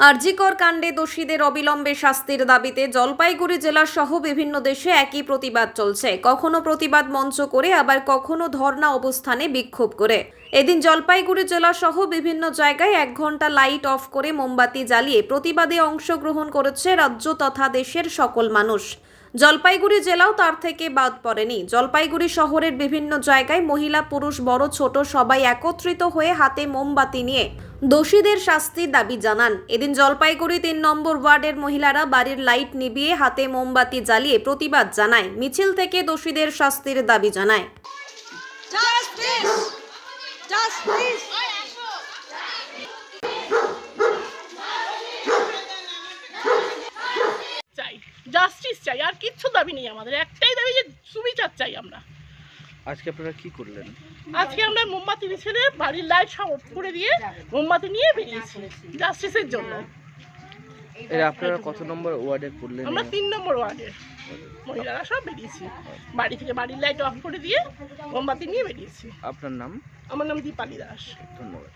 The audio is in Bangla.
আরজিকর কাণ্ডে দোষীদের অবিলম্বে শাস্তির দাবিতে জলপাইগুড়ি জেলা সহ বিভিন্ন দেশে একই প্রতিবাদ চলছে। কখনো প্রতিবাদ মঞ্চ করে, আবার কখনো ধর্ণা অবস্থানে বিক্ষোভ করে। এদিন জলপাইগুড়ি জেলা সহ বিভিন্ন জায়গায় 1 ঘন্টা লাইট অফ করে মোমবাতি জ্বালিয়ে প্রতিবাদে অংশগ্রহণ করেছে রাজ্য তথা দেশের সকল মানুষ। জলপাইগুড়ি জেলাও তার থেকে বাদ পড়েনি। জলপাইগুড়ি শহরের বিভিন্ন জায়গায় মহিলা, পুরুষ, বড় ছোট সবাই একত্রিত হয়ে হাতে মোমবাতি নিয়ে দোষীদের শাস্তির দাবি জানান। এদিন জলপাইগুড়ি 3 নম্বর ওয়ার্ডের মহিলারা বাড়ির লাইট নিভিয়ে হাতে মোমবাতি জ্বালিয়ে প্রতিবাদ জানায়। মিছিল থেকে দোষীদের শাস্তির দাবি জানায়। জাস্টিস চাই, আর কিচ্ছু দাবি নেই। আমাদের একটাই দাবি যে সুবিচার চাই। আমরা আজকে আপনারা কি করলেন? আজকে আমরা মোমবাতি মিছিলে বাড়ির লাইট সব অফ করে দিয়ে মোমবাতি নিয়ে বেরিয়েছি জাস্টিসের জন্য। এর আপনারা কত নম্বর ওয়ার্ডে করলেন? আমরা 3 নম্বর ওয়ার্ডের মহিলারা সব বেরিয়েছি, বাড়ি থেকে বাড়ির লাইট অফ করে দিয়ে মোমবাতি নিয়ে বেরিয়েছি। আপনার নাম? আমার নাম দীপালি দাস। ধন্যবাদ।